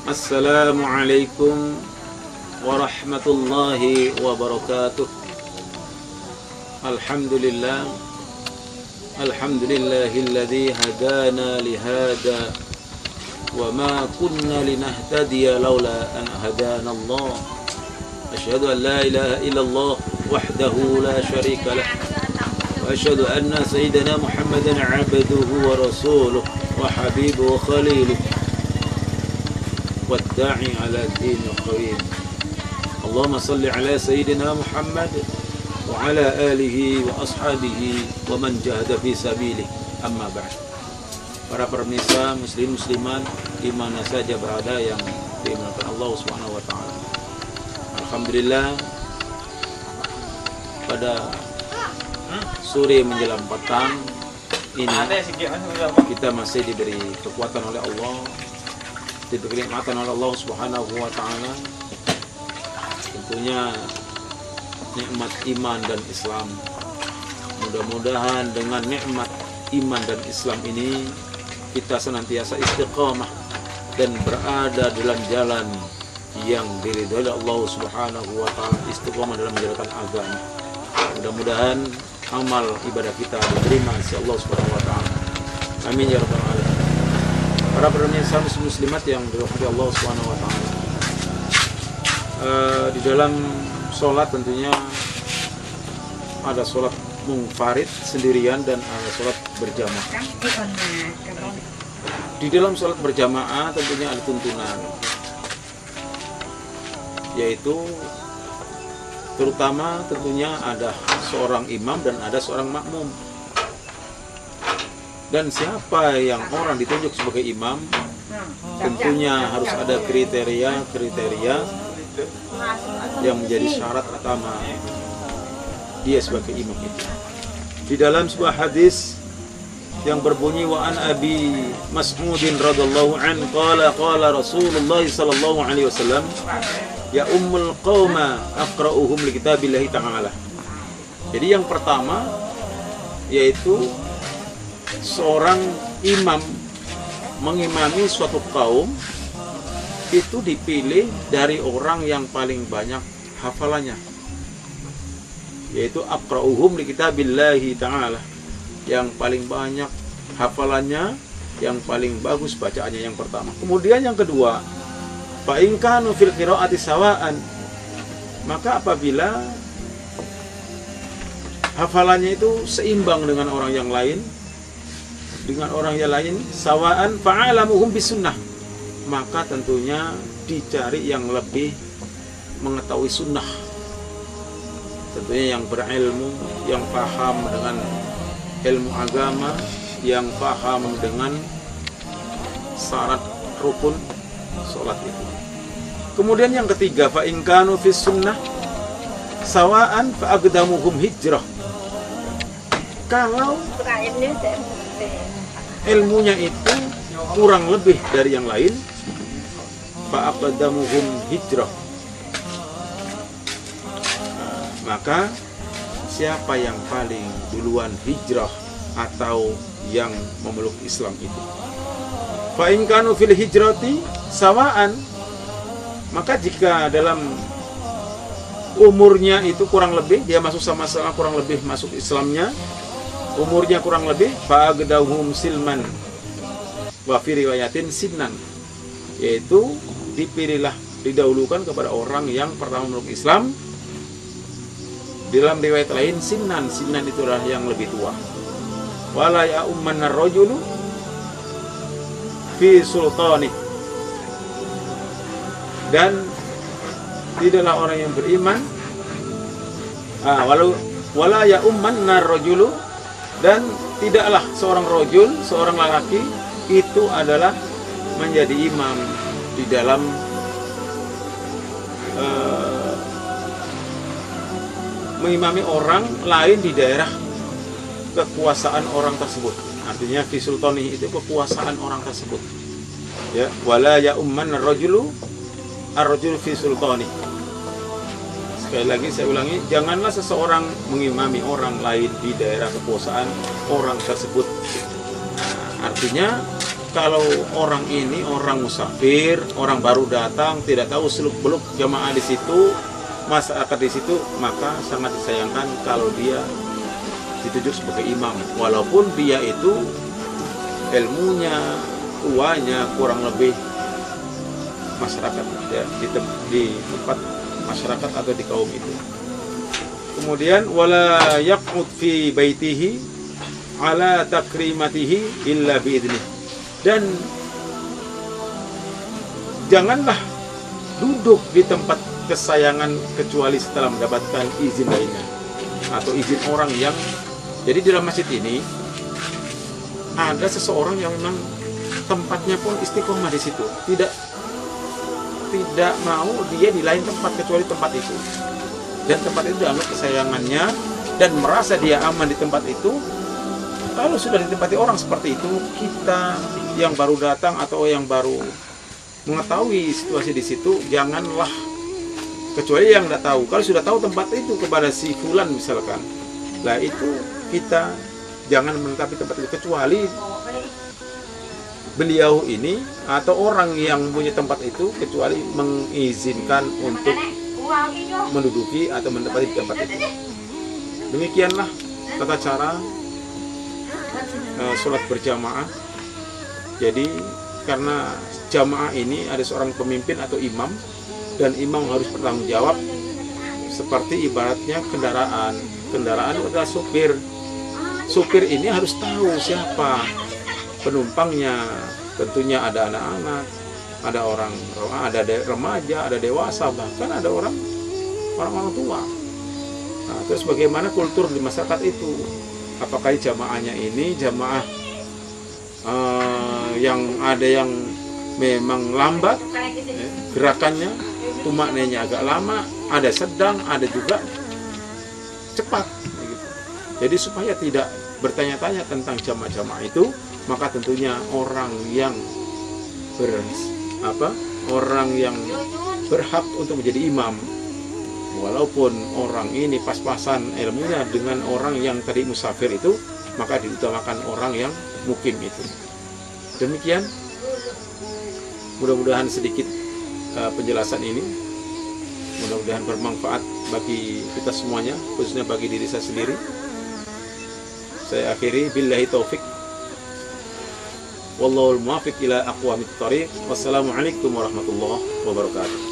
Assalamualaikum warahmatullahi wabarakatuh. Alhamdulillah, alhamdulillahilladzi hadana lihada wa ma kunna linahtadiya laula an hadana Allah. Asyhadu an la ilaha illallah wahdahu la syarika lah wa asyhadu anna sayyidina Muhammadan abduhu wa rasuluh wa habibuhu wa khaliluh والداعي على الدين القويم. اللهم صل على سيدنا محمد وعلى آله وأصحابه ومن جاهد في سبيله. أما بعد. Para pemirsa muslim muslimat di mana saja berada yang dimuliakan Allah Subhanahu wa taala. Alhamdulillah, pada sore menjelang petang ini kita masih diberi kekuatan oleh Allah, diberi kenikmatan oleh Allah Subhanahu wa taala. Tentunya nikmat iman dan Islam. Mudah-mudahan dengan nikmat iman dan Islam ini kita senantiasa istiqamah dan berada dalam jalan yang diridhoi oleh Allah Subhanahu wa taala, istiqamah dalam menjalankan agama. Mudah-mudahan amal ibadah kita diterima oleh Allah Subhanahu wa taala. Amin ya rabbal alamin. Para pemirsa muslimat yang dirahmati Allah Subhanahu wa taala. Di dalam sholat tentunya ada sholat munfarid sendirian dan ada sholat berjamaah. Di dalam sholat berjamaah tentunya ada tuntunan, yaitu terutama tentunya ada seorang imam dan ada seorang makmum. Dan siapa yang orang ditunjuk sebagai imam, tentunya harus ada kriteria yang menjadi syarat utama dia sebagai imam itu. Di dalam sebuah hadis yang berbunyi wa an Abi Mas'udin radhiyallahu an qala Rasulullah sallallahu alaihi wasallam ya ummul qauma aqra'uhum li kitabillahi ta'ala. Jadi yang pertama yaitu seorang imam mengimami suatu kaum itu dipilih dari orang yang paling banyak hafalannya, yaitu aqra'uhum li kitabillahi ta'ala, yang paling banyak hafalannya, yang paling bagus bacaannya, yang pertama. Kemudian yang kedua, fa in kanu fil qira'ati sawa'an, maka apabila hafalannya itu seimbang dengan orang yang lain, sawa'an fa'alamuhum bisunnah, maka tentunya dicari yang lebih mengetahui sunnah, tentunya yang berilmu, yang paham dengan ilmu agama, yang paham dengan syarat rukun sholat itu. Kemudian yang ketiga, fa in kanu fis sunnah sawa'an fa aqdamuhum hijrah, kalau ilmunya itu kurang lebih dari yang lain, fa aqdamuhum hijrah, maka siapa yang paling duluan hijrah atau yang memeluk Islam itu. Fa in kanu fil hijrati sawa'an, maka jika dalam umurnya itu kurang lebih, dia masuk sama-sama kurang lebih masuk Islamnya, umurnya kurang lebih, fa aqdamuhum silman wa fi riwayatin sinnan, yaitu dipilihlah, didahulukan kepada orang yang pertama memeluk Islam. Dalam riwayat lain sinnan itulah yang lebih tua. Wala ya umman ar-rajulu fi sultani, dan tidaklah orang yang beriman wala ya umman ar-rajulu, dan tidaklah seorang rajul, seorang lelaki itu adalah menjadi imam di dalam mengimami orang lain di daerah kekuasaan orang tersebut. Artinya fi sultani itu kekuasaan orang tersebut. Ya, wala ya umman ar-rajulu fi sultani. Sekali lagi saya ulangi, janganlah seseorang mengimami orang lain di daerah kekuasaan orang tersebut. Artinya kalau orang ini orang musafir, orang baru datang, tidak tahu seluk-beluk jamaah di situ, masyarakat di situ, maka sangat disayangkan kalau dia ditunjuk sebagai imam, walaupun dia itu ilmunya, tuanya kurang lebih masyarakat ya, di tempat masyarakat atau di kaum itu. Kemudian wala yaqut fi baitihi ala takrimatihi illa biidnih, dan janganlah duduk di tempat kesayangan kecuali setelah mendapatkan izin lainnya atau izin orang yang. Jadi di dalam masjid ini ada seseorang yang memang tempatnya pun istiqomah di situ, tidak mau dia di lain tempat kecuali tempat itu, dan tempat itu dianggap kesayangannya dan merasa dia aman di tempat itu. Kalau sudah ditempati orang seperti itu, kita yang baru datang atau yang baru mengetahui situasi di situ, janganlah, kecuali yang tidak tahu. Kalau sudah tahu tempat itu kepada si fulan misalkan, lah itu kita jangan menetapi tempat itu, kecuali beliau ini atau orang yang punya tempat itu kecuali mengizinkan untuk menduduki atau menempati tempat itu. Demikianlah tata cara sholat berjamaah. Jadi karena jamaah ini ada seorang pemimpin atau imam, dan imam harus bertanggung jawab, seperti ibaratnya kendaraan adalah supir. Supir ini harus tahu siapa penumpangnya. Tentunya ada anak-anak, ada ada remaja, ada dewasa, bahkan ada orang-orang tua. Nah, terus bagaimana kultur di masyarakat itu? Apakah jamaahnya ini jamaah yang ada yang memang lambat gerakannya, tumaknenya agak lama, ada sedang, ada juga cepat. Jadi supaya tidak bertanya-tanya tentang jamaah-jamaah itu, maka tentunya orang yang berhak untuk menjadi imam, walaupun orang ini pas-pasan ilmunya dengan orang yang tadi musafir itu, maka diutamakan orang yang mukim itu. Demikian, mudah-mudahan sedikit penjelasan ini, mudah-mudahan bermanfaat bagi kita semuanya, khususnya bagi diri saya sendiri. Saya akhiri, billahi taufik, wallahul muwaffiq ila aqwamit thariq. Wassalamualaikum warahmatullahi wabarakatuh.